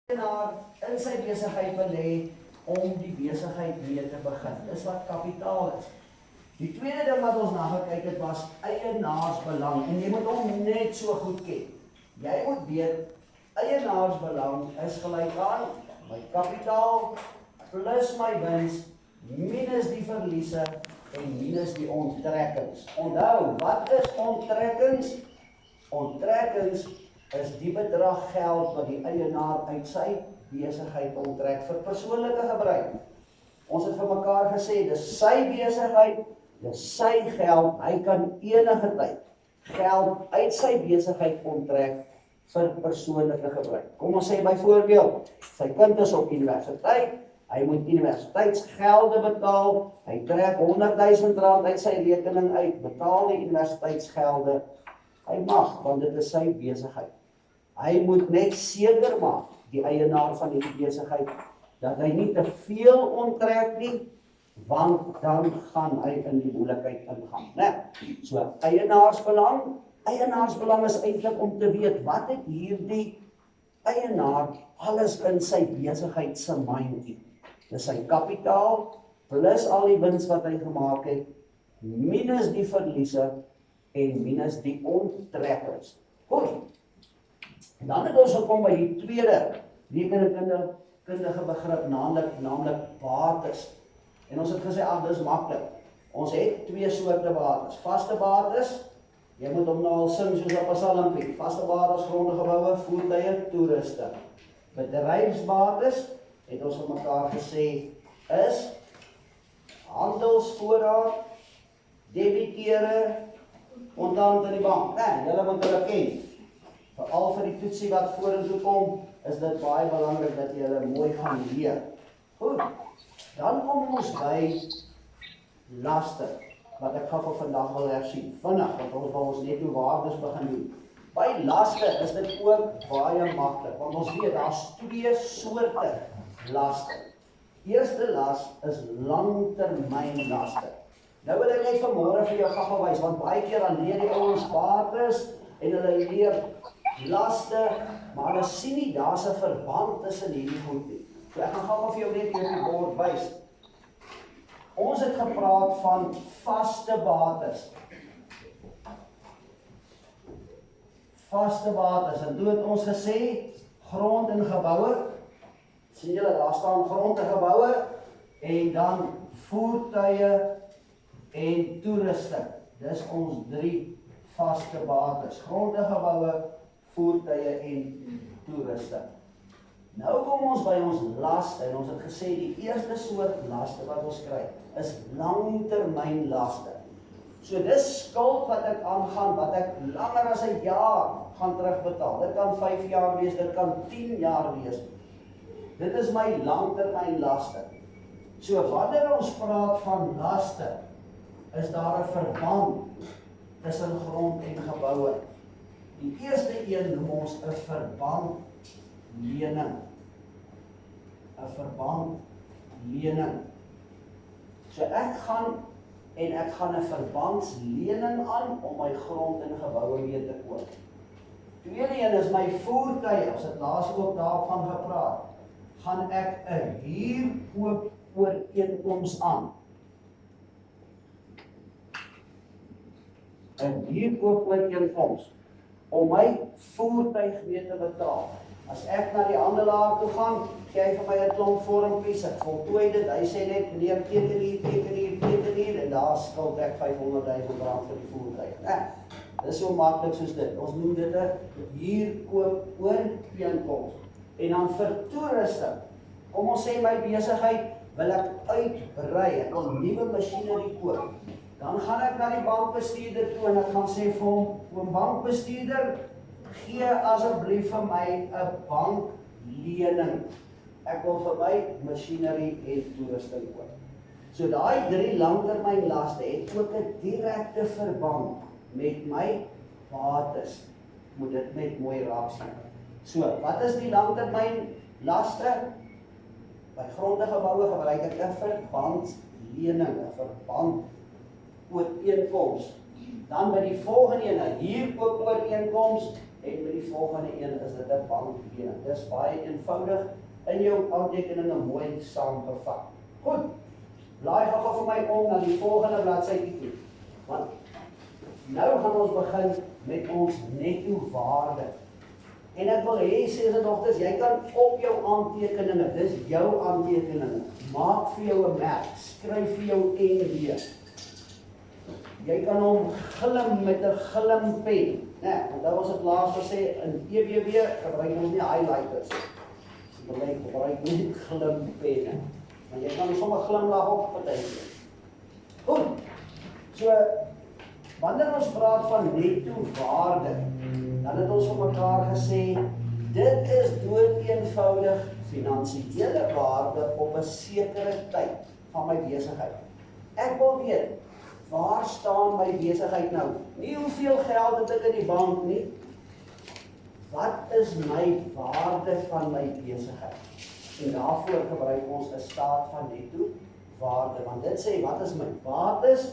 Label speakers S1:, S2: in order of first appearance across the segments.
S1: in sy besigheid belê om die besigheid mee te begin. Dis wat kapitaal is. Die tweede ding wat ons na gekyk het was eienaarsbelang en jy moet hom net so goed ken. Jy moet weet eienaarsbelang is gelyk aan my kapitaal plus my wins minus die verliese en minus die onttrekkings. Onthou, wat is onttrekkings? Onttrekkings is die bedrag geld wat die eienaar uit sy besigheid onttrek vir persoonlike gebruik. Ons het vir mekaar gesê, dis sy besigheid, dis sy geld, hy kan enige tyd geld uit sy besigheid onttrek vir persoonlike gebruik. Kom ons sê byvoorbeeld, sy kind is op universiteit, hy moet universiteitsgelde betaal, hy trek R100.000 uit sy rekening uit, betaal die universiteitsgelde, hy mag, want dit is sy besigheid. Hy moet net seker maak, die eienaar van die besigheid, dat hy nie te veel onttrek nie, want dan gaan hy in die moeilikheid ingaan. So, eienaarsbelang is eintlik om te weet, wat het hierdie eienaar alles in sy besigheid se mandjie. Dis sy kapitaal, plus al die wins wat hy gemaak het, minus die verliese, en minus die onttrekkings. Goed. En dan het ons gekom by die tweede rekenkundige begrip, naamlik bates. En ons het gesê, dis maklik. Ons het twee soorte bates. Vaste bates, jy moet hom nou al sing soos op 'n psalmpie. Vaste bates, gronde, geboue, voertuie, toerusting. Bedryfsbates, het ons vir mekaar gesê, is handelsvoorraad, debiteure, kontant in die bank. Julle moet hulle ken. Veral vir die toetsie wat vorentoe kom, is dit baie belangrik dat jy hulle mooi gaan leer. Goed, dan kom ons by laste, wat ek gou vandag wil hersien. Vinnig, want ons net hoe waardes begin doen. By laste is dit ook baie maklik, want ons weet, daar's twee soorte laste. Eerste las is langtermynlaste. Nou wil ek net vanmôre vir jou gou wys, want baie keer dan leer die ouens bates en hulle leer laste, maar hulle sien nie daar's 'n verband tussen hierdie goed nie. So ek gaan gou vir jou net hier op die bord wys. Ons het gepraat van vaste bates. Vaste bates, en toe het ons gesê grond en geboue. Sien julle, daar staan grond en geboue en dan voertuie en toerusting. Dis ons drie vaste bates. Gronde, geboue, voertuie en toerusting. Nou kom ons by ons laste en ons het gesê die eerste soort laste wat ons kry is langtermynlaste. So dis skuld wat ek aangaan, wat ek langer as 'n jaar gaan terugbetaal. Dit kan 5 jaar wees, dit kan 10 jaar wees. Dit is my langtermynlaste. So wanneer ons praat van laste, is daar 'n verband tussen grond en geboue. Die eerste een noem ons 'n verbandlening. 'n Verbandlening. So ek gaan 'n verbandslening aan om my grond en geboue weer te koop. Tweede een is my voertuie, ons het laas ook daarvan gepraat. Gaan ek 'n huurkoopooreenkoms aan. 'n huurkoopooreenkoms om my voertuig weer te betaal. As ek na die handelaar toe gaan, gee hy vir my 'n klomp vormpies, ek voltooi dit, hy sê net, meneer, teken hier, en daar skuld ek R500.000 vir die voertuig. Dis so maklik soos dit. Ons noem dit 'n huurkoopooreenkoms. En dan vir toerusting, kom ons sê my besigheid wil ek uitbrei, ek wil nuwe masjinerie koop. Dan gaan ek na die bankbestuurder toe en ek gaan sê vir hom, oom bankbestuurder, gee asseblief vir my 'n banklening. Ek wil vir my masjinerie en toerusting koop. So daai drie langtermynlaste het ook 'n direkte verband met my bates. Moet dit net mooi raak sien. So, wat is die langtermynlaste? By gronde geboue gebruik ek 'n verbandlening, 'n verbandooreeenkoms. Dan by die volgende een, 'n huurkoopooreenkoms, en met die volgende een is dit 'n banklening. Dis baie eenvoudig in jou aantekeninge mooi saamgevat. Goed, blaai gou vir my om na die volgende bladsytjie toe. Want nou gaan ons begin met ons netto waarde. En ek wil hê, sê dogters, jy kan op jou aantekeninge, dis jou aantekeninge, maak vir jou 'n merk, skryf vir jou NW. Jy kan hom glim met 'n glimpen. Onthou ons het laas gesê, in EBW gebruik ons nie highlighters. Ons gebruik nie glimpenne. Maar jy kan sommer glimlag op partykeer. Goed, so, wanneer ons praat van netto waarde, dan het ons vir mekaar gesê, dit is doodeenvoudig finansiële waarde op 'n sekere tyd van my besigheid. Ek wil weet, waar staan my besigheid nou? Nie hoeveel geld het ek in die bank nie. Wat is my waarde van my besigheid? En daarvoor gebruik ons 'n staat van netto waarde, want dit sê wat is my bates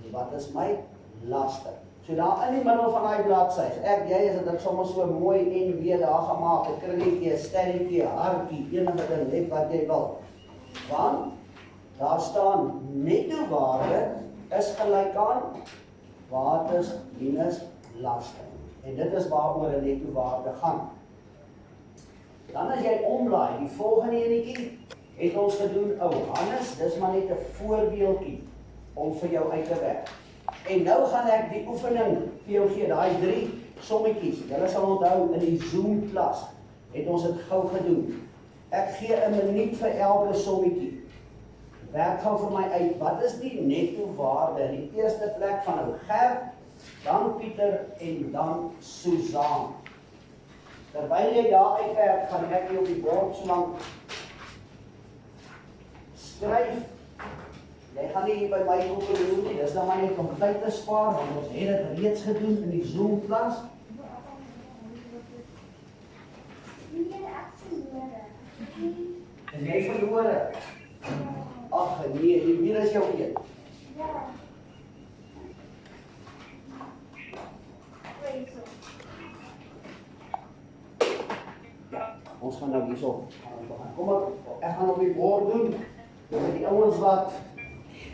S1: en wat is my laste. So daar in die middel van daai bladsy, jy is dit sommer so mooi en weer daar gemaak, 'n kringetjie, 'n sterretjie, 'n hartjie, enige ding net wat jy wil. Want daar staan netto waarde is gelyk aan bates minus laste. En dit is waaroor 'n netto waarde gaan. Dan as jy omblaai, die volgende enetjie het ons gedoen, Hannes, dis maar net 'n voorbeeldjie om vir jou uit te werk. En nou gaan ek die oefening vir jou gee, daai 3 sommetjies. Julle sal onthou in die Zoom klas het ons dit gou gedoen. Ek gee 'n minuut vir elke sommetjie. Werk gou vir my uit, wat is die netto waarde in die eerste plek van ou Gert, dan Pieter en dan Susan. Terwyl jy daar uitwerk, gaan ek hier op die bord so lank skryf. Jy gaan nie hier by my koppel nie, dis nou maar net om tyd te spaar, want ons het dit reeds gedoen in die Zoom klas. Is jy verlore? Ag nee, hier is jou een. Ja. Ons gaan nou hierso. Kom ek gaan op die bord doen. Met die ouens wat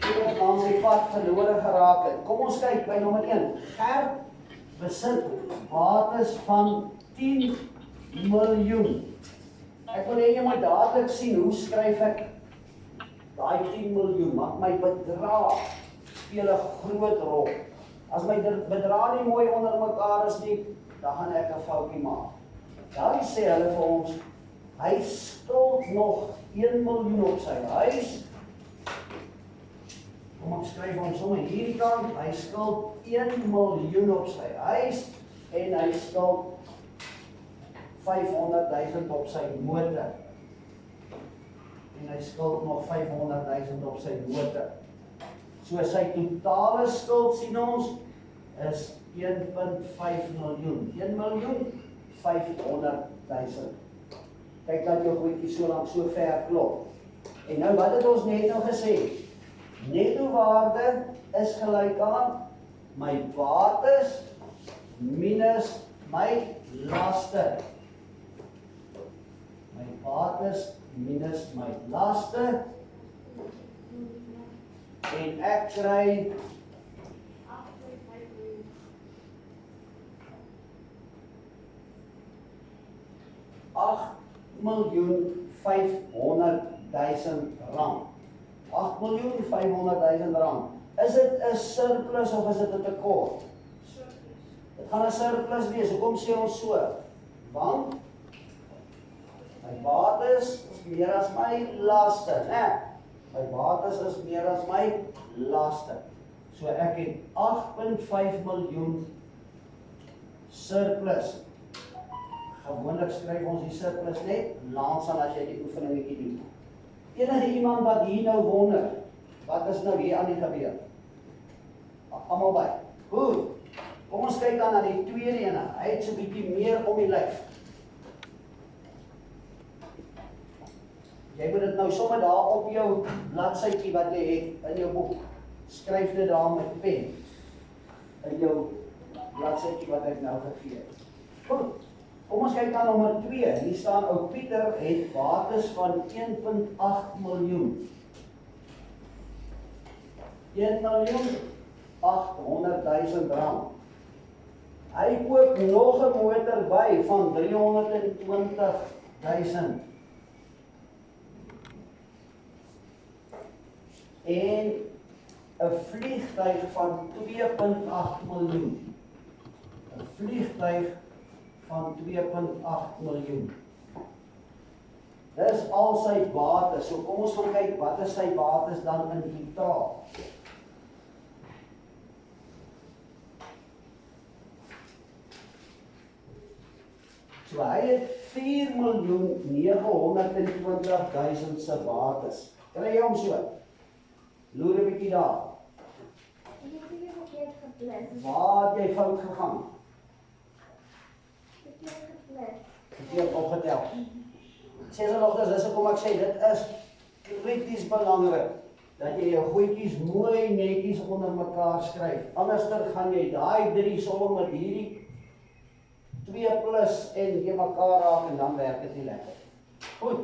S1: iemand langs die pad verlore geraak het. Kom ons kyk by nommer 1. Gert besit bates van 10 miljoen. Ek wil hê jy moet dadelik sien hoe skryf ek daai 10 miljoen. Want my bedrag speel 'n groot rol. As my bedrag nie mooi onder mekaar is nie, dan gaan ek 'n foutjie maak. Dan sê hulle vir ons, hy skuld nog 1 miljoen op sy huis. Kom ek skryf hom sommer hierdie kant, hy skuld 1 miljoen op sy huis en hy skuld 500.000 op sy motor. En hy skuld nog 500.000 op sy motor. So sy totale skuld sien ons is 1,5 miljoen. 1.500.000. Kyk dat jou goedjie so lank so ver klop. En nou wat het ons net nou gesê? Netto waarde is gelyk aan my bates minus my laste. My bates minus my laste. En ek kry 8.500.000 rand. 8.500.000 rand. Is dit 'n surplus of is dit 'n tekort? Dit gaan 'n surplus wees. Hoekom sê ons so? Want my bates is meer as my laste, né? My bates is meer as my laste. So ek het 8.5 miljoen surplus. Gewoonlik skryf ons die surplus net langs aan as jy die oefeningetjie doen. Enige iemand wat hier nou wonder, wat is nou hier aan die gebeur? Almal by. Goed. Kom ons kyk dan na die tweede ene. Hy het so 'n bietjie meer om die lyf. Jy moet dit nou sommer daar op jou bladsytjie wat jy het in jou boek. Skryf dit daar met pen. In jou bladsytjie wat ek nou gegee het. Goed, kom ons kyk na nommer 2. Hier staan ou Pieter het bates van 1,8 miljoen. 1.800.000 rand. Hy koop nog 'n motor by van 320.000. En 'n vliegtuig van 2,8 miljoen. 'n Vliegtuig van 2,8 miljoen. Dis al sy bates. So kom ons gaan kyk wat is sy bates dan in totaal. So hy het 4.920.000 se bates. Kry jy hom so? Loer 'n bietjie daar.
S2: Ek het nie verkeerd geplas.
S1: Waar het jy fout gegaan?
S2: Verkeerd geplas.
S1: Verkeerd opgetel. Sê so nog dis hoekom ek sê dit is krities belangrik dat jy jou goedjies mooi netjies onder mekaar skryf. Anderster gaan jy daai 3 som met hierdie 2 plus en jy mekaar raak en dan werk dit nie lekker. Goed.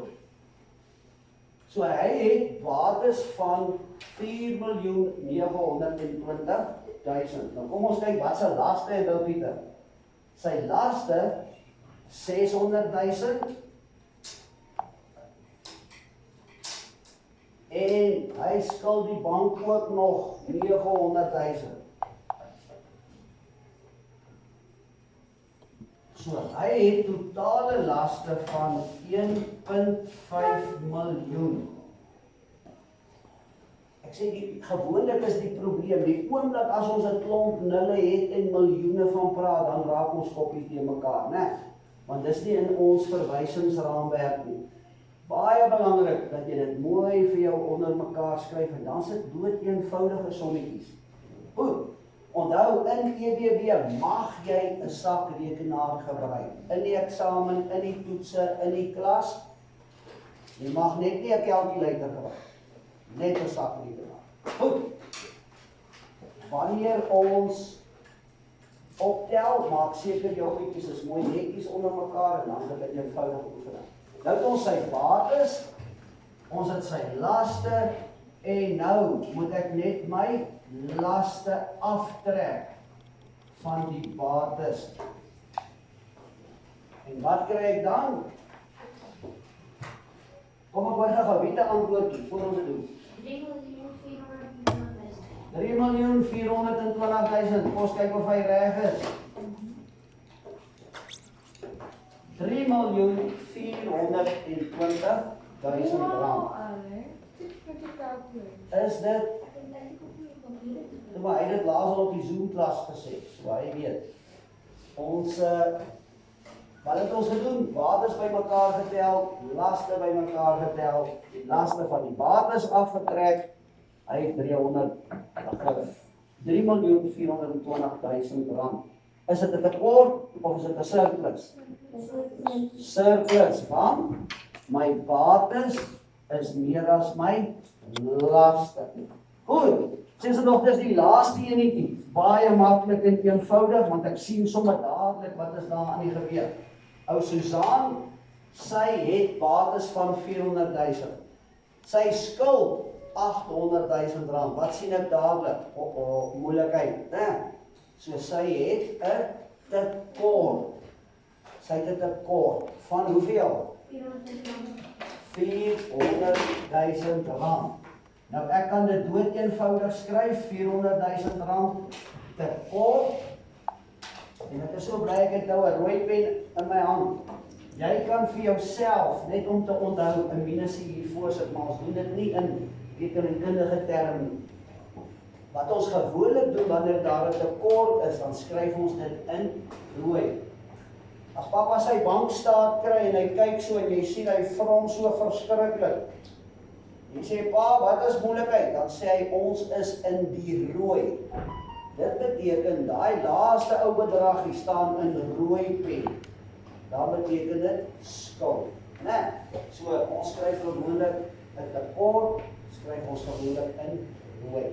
S1: So hy het bates van 4.920.000. Nou kom ons kyk wat sy laste het ou Pieter. Sy laste 600.000 en hy skuld die bank ook nog 900.000. So hy het totale laste van 1,5 miljoen. Ek sê gewoonlik is die probleem, die oomblik as ons 'n klomp nulle het en miljoene van praat, dan raak ons koppies teen mekaar, né? Want dis nie in ons verwysingsraamwerk nie. Baie belangrik dat jy dit mooi vir jou onder mekaar skryf en dan sit dood eenvoudige sommetjies. Goed. Onthou, in EBB mag jy 'n sakrekenaar gebruik. In die eksamen, in die toetse, in die klas. Jy mag net nie 'n calculator gebruik. Net 'n sakrekenaar. Goed. Wanneer ons optel, maak seker jou goedjies is mooi netjies onder mekaar en dan kan dit eenvoudig oefen. Nou het ons sy bates, ons het sy laste en nou moet ek net my laste aftrek van die bates. En wat kry ek dan? Kom ek hoor gou wie te antwoordjie voor ons dit doen. 3.420.000. Kom ons kyk of hy reg is. 3.420.000 rand. Is dit? Maar hy het dit laas al op die Zoom klas gesê, so hy weet. Ons, wat het ons gedoen? Bates by mekaar getel, laste by mekaar getel, die laste van die bates afgetrek, hy het 3.420.000 rand. Is dit 'n tekort of is dit 'n surplus? Surplus, want my bates is meer as my laste. Goed. Sê se nog dis die laaste enetjie. Baie maklik en eenvoudig want ek sien sommer dadelik wat is daar aan die gebeur. Ou Susan, sy het bates van 400.000. Sy skuld 800.000 rand. Wat sien ek dadelik? Moeilikheid, né? So sy het 'n tekort. Sy het 'n tekort van hoeveel? 400.000 rand. Nou ek kan dit dood eenvoudig skryf, 400.000 rand tekort. En ek is so bly ek het nou 'n rooi pen in my hand. Jy kan vir jouself, net om te onthou, 'n minusie hier voorsit, maar ons doen dit nie in rekenkundige terme nie. Wat ons gewoonlik doen wanneer daar 'n tekort is, dan skryf ons dit in rooi. As pappa sy bankstaat kry en hy kyk so en jy sien hy vrom so verskriklik. Jy sê, pa, wat is moeilikheid? Dan sê hy, ons is in die rooi. Dit beteken, daai laaste ou bedrag, die staan in rooi pen. Dan beteken dit skuld. Né? So, ons skryf gewoonlik 'n tekort, skryf ons gewoonlik in rooi.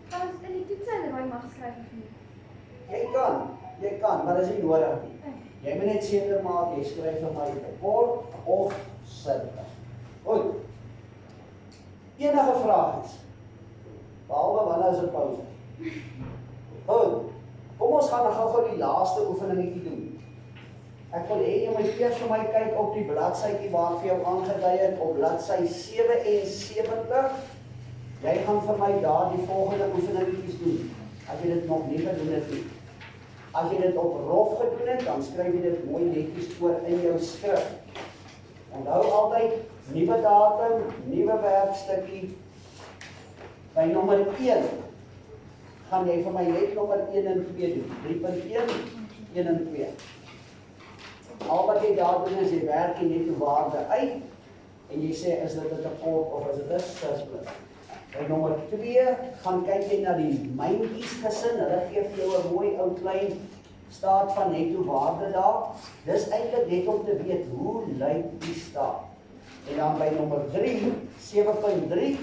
S2: Kan ons in die toets in rooi mag skryf of nie?
S1: Jy kan. Jy kan, maar dis nie nodig nie. Jy moet net seker maak, jy skryf vir my kort of sinnig. Goed. Enige vrae is? Behalwe wanneer is 'n pouse? Goed. Kom ons gaan gou die laaste oefeningetjie doen. Ek wil hê jy moet eers vir my kyk op die bladsytjie waar vir jou aangedui het op bladsy 77. Jy gaan vir my daar die volgende oefeningetjies doen. As jy dit nog nie gedoen het nie. As jy dit op rof gedoen het, dan skryf jy dit mooi netjies voor in jou skrif. Onthou altyd, nuwe datum, nuwe werkstukkie. By nommer 1 gaan jy vir my net nommer 1 en 2 doen. 3.1, 1 en 2. Al wat jy daar doen is, jy werk jy net die waarde uit, en jy sê, is dit 'n tekort of is dit 'n surplus? By nommer 2 gaan kyk jy na die myntjies gesin, hulle gee vir jou 'n mooi ou klein staat van netto waarde daar. Dis eintlik net om te weet, hoe lyk die staat? En dan by nommer 3, 7.3,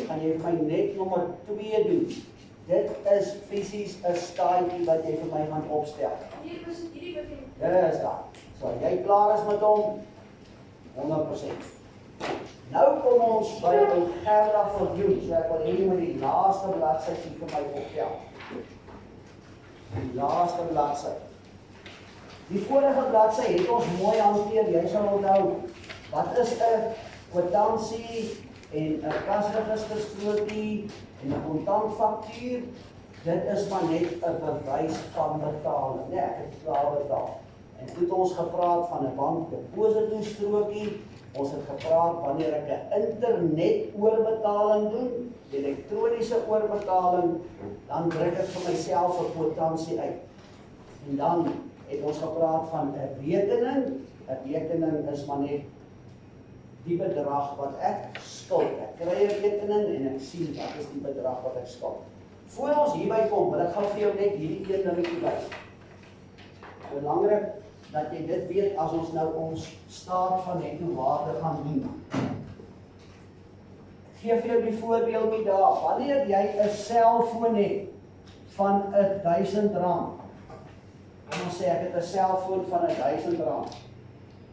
S1: gaan jy vir my net nommer 2 doen. Dit is fisies 'n staatjie wat jy vir my gaan opstel.
S2: Hier is hierdie begin.
S1: Dis daar. So, jy klaar is met hom? 100%. Nou kom ons by die Gerda vir June. So, ek wil hê jy moet die laaste bladsy vir my optel. Die laaste bladsy. Die vorige bladsy het ons mooi hanteer. Jy sal onthou, wat is 'n kwitansie en 'n kasregisterstrokie en 'n kontantfaktuur? Dit is maar net 'n bewys van betaling. Nee, ek het klaar betaal. En toe het ons gepraat van 'n bankdepositostrokie. Ons het gepraat wanneer ek 'n internet oorbetaling doen, elektroniese oorbetaling, dan druk ek vir myself 'n kwitansie uit. En dan het ons gepraat van 'n rekening. 'n Rekening is maar net die bedrag wat ek skuld. Ek kry 'n rekening en ek sien wat is die bedrag wat ek skuld. Voor ons hierby kom, wil ek gou vir jou net hierdie een dingetjie wys. Belangrik dat jy dit weet as ons nou ons staat van netto waarde gaan doen. Ek gee vir jou die voorbeeldjie daar. Wanneer jy 'n selfoon het van R1000, kom ons sê ek het 'n selfoon van R1000,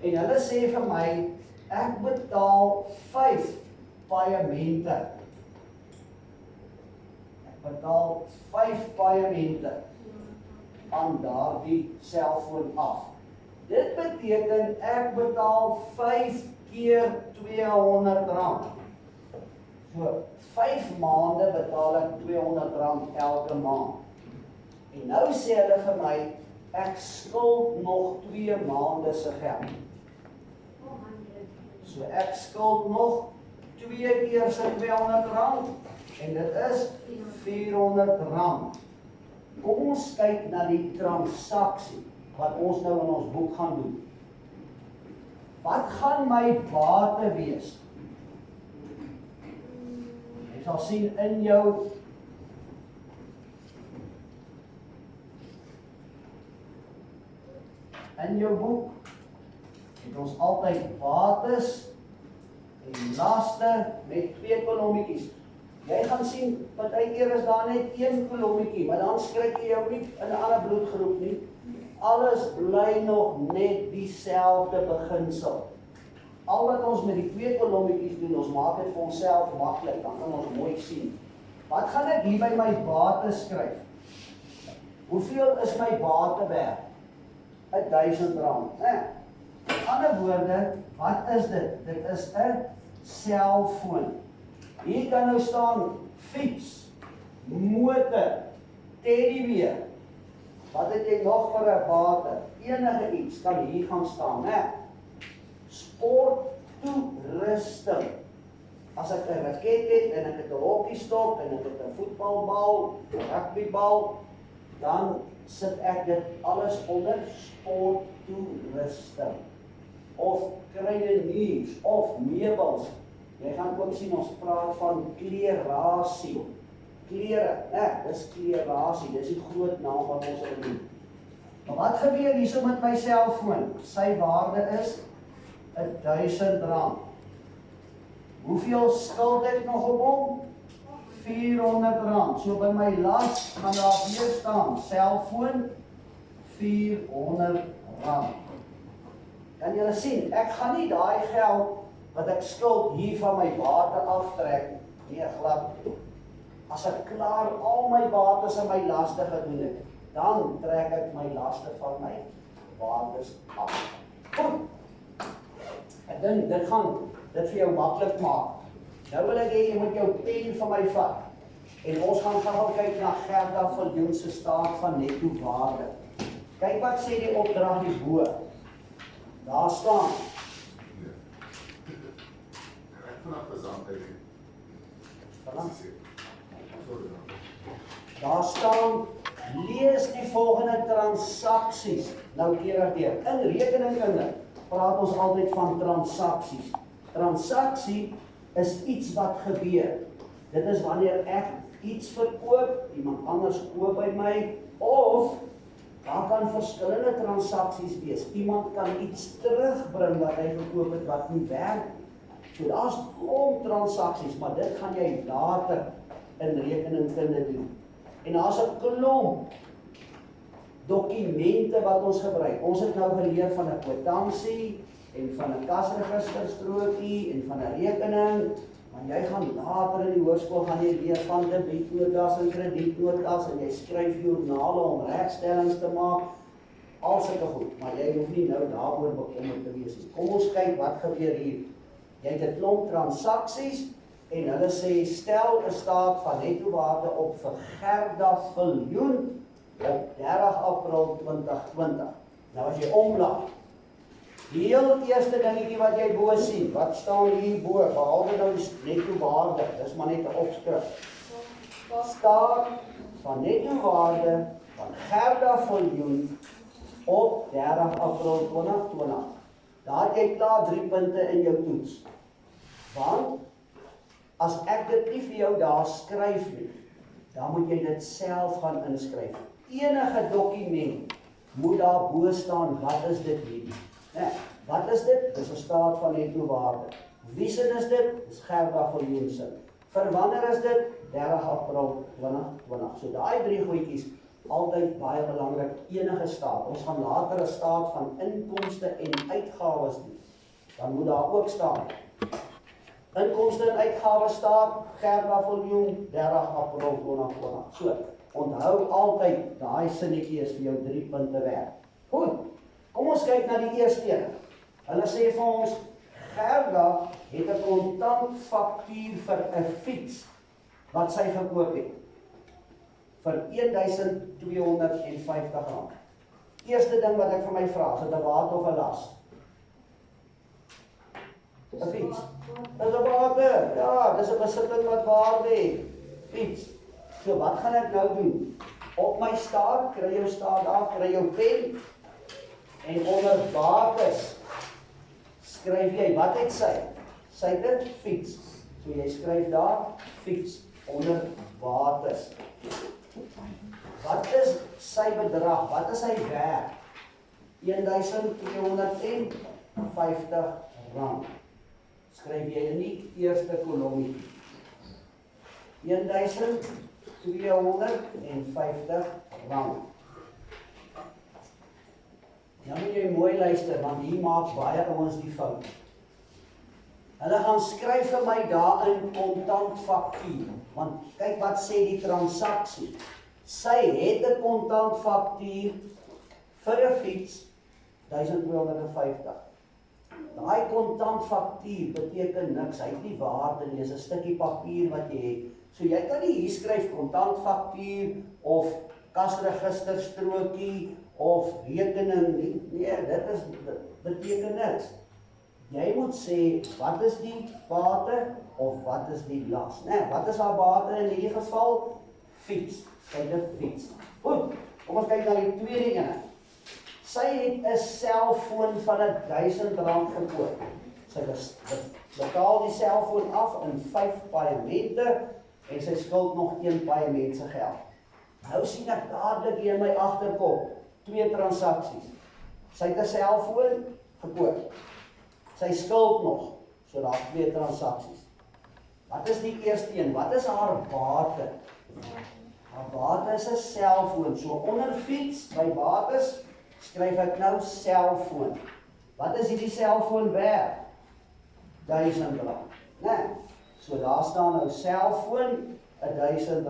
S1: en hulle sê vir my, ek betaal 5 paemente. Ek betaal 5 paemente aan daardie selfoon af. Dit beteken ek betaal 5 keer R200. So 5 maande betaal ek R200 elke maand. En nou sê hulle vir my, ek skuld nog 2 maande se geld. So ek skuld nog 2 keer sy R200 en dit is R400. Kom ons kyk na die transaksie wat ons nou in ons boek gaan doen. Wat gaan my bate wees? Jy sal sien in jou boek het ons altyd bates en laste met 2 kolommetjies. Jy gaan sien, partykeer is daar net 1 kolommetjie, maar dan skryf jy jou nie in 'n ander bloedgroep nie. Alles bly nog net dieselfde beginsel. Al wat ons met die 2 kolommetjies doen, ons maak dit vir onsself maklik, dan kan ons mooi sien. Wat gaan ek hier by my bates skryf? Hoeveel is my bate werd? R1000. Met ander woorde, wat is dit? Dit is 'n selfoon. Hier kan nou staan fiets, motor, teddybeer. Wat het jy nog vir 'n bate? Enige iets kan hier gaan staan, né? Sporttoerusting. As ek 'n raket het en ek het 'n hokkiestok en ek het 'n voetbalbal, 'n rugbybal, dan sit ek dit alles onder sporttoerusting. Of kruideniers of meubels. Jy gaan ook sien ons praat van klerasie. Klere, dis klerasie, dis die groot naam wat ons doen. Maar wat gebeur hierso met my selfoon? Sy waarde is R1000. Hoeveel skuld ek nog op hom? R400. So by my las gaan daar weer staan, selfoon R400. Kan julle sien, ek gaan nie daai geld wat ek skuld hier van my bate aftrek, nee glad. As ek klaar al my bates en my laste gedoen het, dan trek ek my laste van my bates af. Goed. Ek dink dit gaan dit vir jou maklik maak. Nou wil ek hê jy moet jou pen van my vat. En ons gaan gou kyk na Gerda Viljoen se staat van netto waarde. Kyk wat sê die opdrag hierbo. Daar staan.
S3: Ek vanaf gesant uit.
S1: Daar staan, lees die volgende transaksies noukeurig deur. In rekeningkunde praat ons altyd van transaksies. Transaksie is iets wat gebeur. Dit is wanneer ek iets verkoop, iemand anders koop by my, of daar kan verskillende transaksies wees. Iemand kan iets terugbring wat hy gekoop het wat nie werk. So daar's klomp transaksies, maar dit gaan jy later in rekeningkunde doen. En daar's 'n klomp dokumente wat ons gebruik. Ons het nou geleer van 'n kwitansie en van 'n kasregisterstrokie en van 'n rekening. Maar jy gaan later in die hoërskool gaan jy leer van debietnotas en kredietnotas en jy skryf joernale om regstellings te maak. Al sulke goed, maar jy hoef nie nou daaroor bekommerd te wees nie. Kom ons kyk wat gebeur hier. Jy het 'n klomp transaksies en hulle sê stel 'n staat van netto waarde op vir Gerda Viljoen op 30 April 2020. Nou as jy omlaag, die heel eerste dingetjie wat jy bo sien, wat staan hier bo, behalwe nou die netto waarde, dis maar net 'n opskrif. Staat van netto waarde van Gerda Viljoen op 30 April 2020. Daar het jy klaar 3 punte in jou toets. Want as ek dit nie vir jou daar skryf nie, dan moet jy dit self gaan inskryf. Enige dokument moet daar bo staan, wat is dit hierdie? Wat is dit? Dis 'n staat van netto waarde. Wie se is dit? Dis Gerda Viljoen se. Vir wanneer is dit? 30 April 2020. So daai 3 goedjies altyd baie belangrik, enige staat. Ons gaan later 'n staat van inkomste en uitgawes doen. Dan moet daar ook staan. Inkomste en uitgawes staat Gerda Viljoen 30 April 2020. So, onthou altyd, daai sinnetjie is vir jou 3 punte werd. Goed, kom ons kyk na die eerste een. Hulle sê vir ons, Gerda het 'n kontantfaktuur vir 'n fiets wat sy gekoop het. Vir R1250. Eerste ding wat ek vir my vra, is dit 'n bate of 'n las? 'n fiets. Dis 'n bate. Ja, dis 'n besitting wat waarde het. Fiets. So wat gaan ek nou doen? Op my staat, kry jou staat daar, kry jou pen. En onder bates skryf jy, wat het sy? Sy het dit fiets. So jy skryf daar, fiets, onder bates. Wat is sy bedrag? Wat is sy werd? R1250. Skryf jy in die eerste kolommie. R1250. Nou moet jy mooi luister, want hier maak baie ouens die fout. Hulle gaan skryf vir my daarin kontantfaktuur, want kyk wat sê die transaksie. Sy het 'n kontantfaktuur vir 'n fiets, R1250. Daai kontantfaktuur beteken niks, hy het nie waarde nie, is 'n stukkie papier wat jy het. So jy kan nie hier skryf kontantfaktuur of kasregisterstrokie of rekening nie. Nee, dit beteken niks. Jy moet sê, wat is die bate of wat is die las? Nee, wat is haar bate in hierdie geval? Fiets. Sy het 'n fiets. Goed, kom ons kyk na die tweede ene. Sy het 'n selfoon van R1000 gekoop. Sy betaal die selfoon af in 5 paemente en sy skuld nog 1 paement se geld. Nou sien ek dadelik hier in my agterkop 2 transaksies. Sy het 'n selfoon gekoop. Sy skuld nog, so daar 2 transaksies. Wat is die eerste een? Wat is haar bate? Haar bate is 'n selfoon. So onder fiets, by bates, skryf ek nou selfoon. Wat is hierdie selfoon werd? R1000. Né? So daar staan nou selfoon, R1000.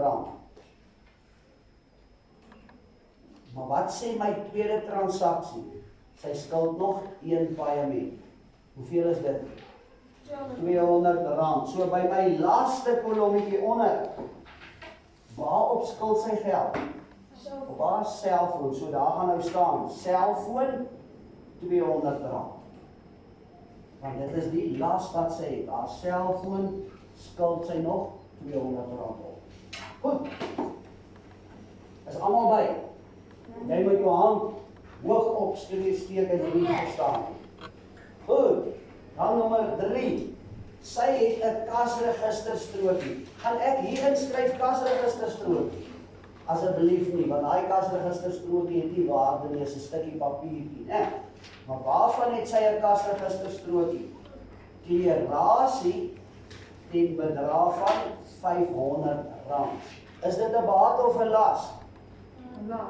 S1: Maar wat sê my tweede transaksie? Sy skuld nog 1 paaiement. Hoeveel is dit? R200. So by my laaste kolommetjie onder, waarop skuld sy geld? Op haar selfoon. So daar gaan nou staan, selfoon R200. Want dit is die las wat sy het. Haar selfoon skuld sy nog R200 op. Goed. Is almal by? Jy moet jou hand hoog opsteek as jy nie verstaan. Goed. Dan nommer 3. Sy het 'n kasregisterstrokie. Gaan ek hier inskryf kasregisterstrokie? Asseblief nie, want daai kasregisterstrokie het nie waarde nie, is 'n stukkie papiertjie, né? Maar waarvan het sy 'n kasregisterstrokie? Klerasie teen bedrag van R500. Is dit 'n bate of 'n las?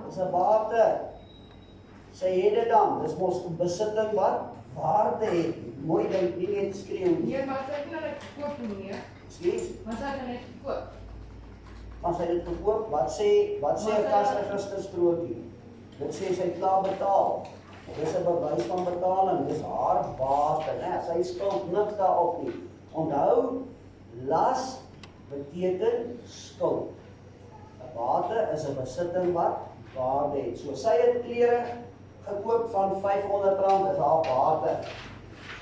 S1: Dis 'n bate. Sy het dit dan, dis mos 'n besitting wat waarde het. Mooi dink, nie net skreeu nie.
S4: Nee, maar sy het nou net gekoop nie.
S1: Skus?
S4: Maar sy het net gekoop.
S1: Maar sy het dit gekoop, wat sê 'n kasregisterstrokie? Dit sê sy het klaar betaal. Dis 'n bewys van betaling, dis haar bate, né? Sy skuld niks daarop nie. Onthou, las beteken skuld. 'n Bate is 'n besitting wat waarde het. So sy het klere gekoop van R500, is haar bate.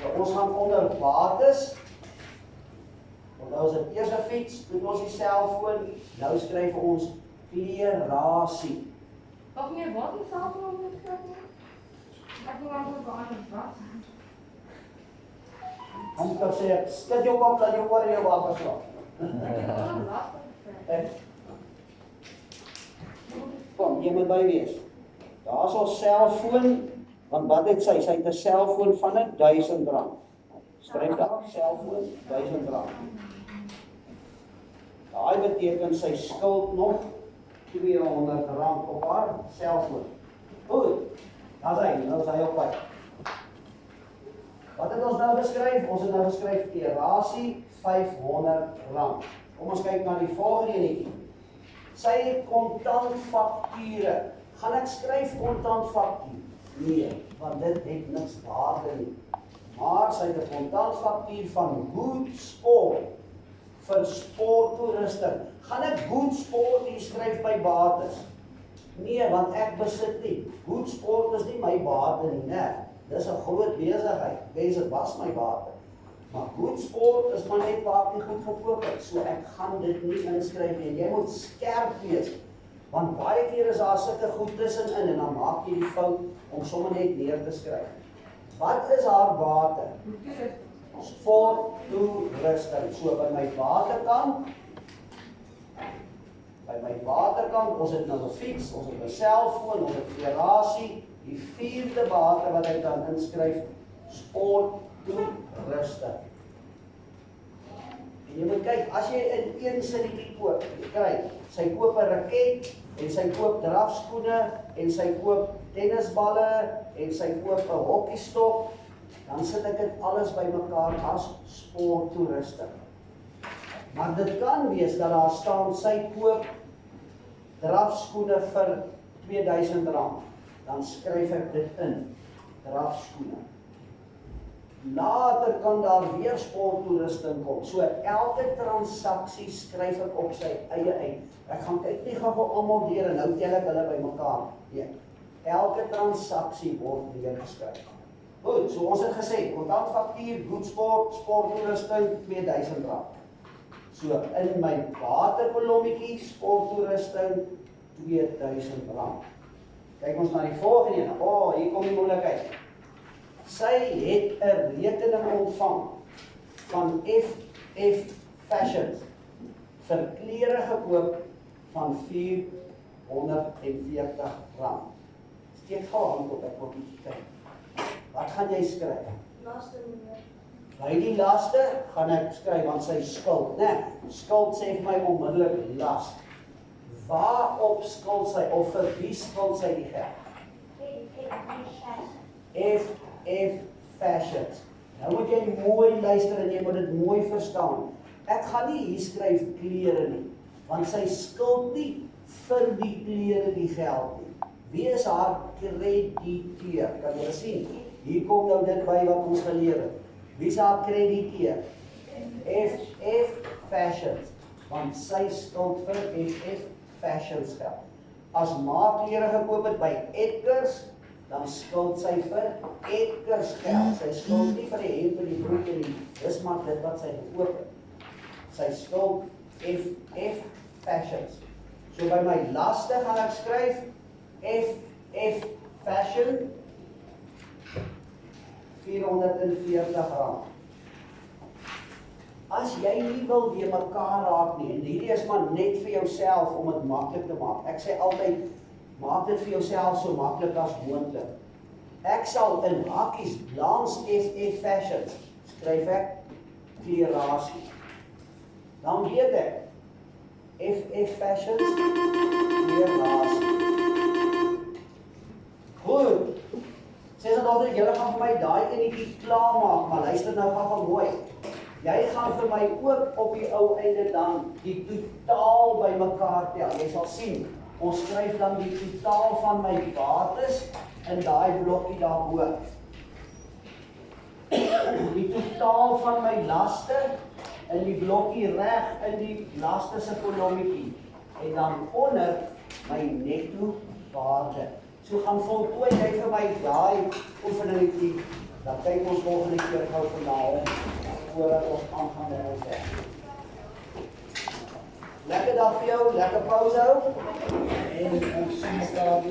S1: So ons gaan onder bates. Onthou as dit eers 'n fiets, doen ons die selfoon, nou skryf ons klerasie.
S4: Of nee, wat is selfoon moet skryf nie? Ek wil maar op 'n ander wat.
S1: Ons kan sê, skud jou kop, laat jou oor jou water slaap. Kom, jy moet by wees. Daar is ons selfoon, want wat het sy? Sy het 'n selfoon van R1000. Skryf daar, selfoon, R1000. Daai beteken sy skuld nog R200 op haar selfoon. Goed, daar is hy, nou is hy op pad. Wat het ons nou geskryf? Ons het nou geskryf klerasie R500. Kom ons kyk na die volgende enetjie. Sy het kontantvakture. Gaan ek skryf kontantvaktuur? Nee, want dit het niks waarde nie. Maar sy het 'n kontantvaktuur van Good Sport vir sporttoerusting. Gaan ek Good Sport hier skryf by bates? Nee, want ek besit nie. Good Sport is nie my bate nie, né? Dis 'n groot besigheid. Dit was my bate. Maar Good Sport is maar net waar ek die goed gekoop het. So ek gaan dit nie inskryf nie. Jy moet skerp wees. Want baie keer is daar sulke goed tussenin en dan maak jy die fout om sommer net neer te skryf. Wat is haar bate? Sporttoerusting. So by my batekant, ons het nou 'n fiets, ons het 'n selfoon, ons het klerasie, die 4de bate wat ek dan inskryf, sporttoerusting. En jy moet kyk, as jy in een sinnetjie koop, kry, sy koop 'n raket, en sy koop drafskoene, en sy koop tennisballe, en sy koop 'n hokkiestok, dan sit ek dit alles bymekaar as sporttoerusting. Maar dit kan wees dat daar staan, sy koop drafskoene vir R2000, dan skryf ek dit in, drafskoene. Later kan daar weer sporttoerusting kom. So elke transaksie skryf ek op sy eie uit. Ek gaan kyk nie gou almal deur en nou tel ek hulle bymekaar. Nee. Elke transaksie word neergeskryf. Goed, so ons het gesê, kontantvaktuur, Good Sport, sporttoerusting, R2000. So in my batekolommetjie, sporttoerusting, R2000. Kyk ons na die volgende een. Hier kom die moeilikheid. Sy het 'n rekening ontvang van FF Fashions vir klere gekoop van R440. Steek gou hand op, ek wil bietjie kyk. Wat gaan jy skryf?
S2: Laaste meneer.
S1: By die laste gaan ek skryf, want sy skuld, né? Skuld sê vir my onmiddellik las. Waarop skuld sy, of vir wie skuld sy die geld? FF fashions. Nou moet jy mooi luister en jy moet dit mooi verstaan. Ek gaan nie hier skryf klere nie, want sy skuld nie vir die klere die geld nie. Wie is haar krediteur? Kan jy sien? Hier kom nou dit by wat ons geleer het. Wie is haar krediteur? FF fashions, want sy skuld vir FF fashions geld. As ma klere gekoop het by Edgars, dan skuld sy vir Edgars geld. Sy skuld nie vir die hemp en die broek en die, dis maar dit wat sy gekoop het. Sy skuld FF fashions. So by my laste gaan ek skryf FF fashion R440. As jy nie wil weer mekaar raak nie, en hierdie is maar net vir jouself om dit maklik te maak. Ek sê altyd, maak dit vir jouself so maklik as moontlik. Ek sal in hakkies langs FF fashions skryf ek klerasie. Dan weet ek FF fashions klerasie. Goed. Sê dan altyd, julle gaan vir my daai enetjie klaar maak, maar luister nou gou mooi. Jy gaan vir my ook op die ou einde dan die totaal bymekaar tel. Jy sal sien, ons skryf dan die totaal van my bates in daai blokkie daarbo. Die totaal van my laste in die blokkie reg in die laste se kolommetjie. En dan onder my netto waarde. So gaan voltooi jy vir my daai oefeningetjie. Dan kyk ons volgende keer gou vanaand voordat ons aangaan met ons werk. Lekker dag vir jou, lekker pause hou. En ons sien mekaar weer.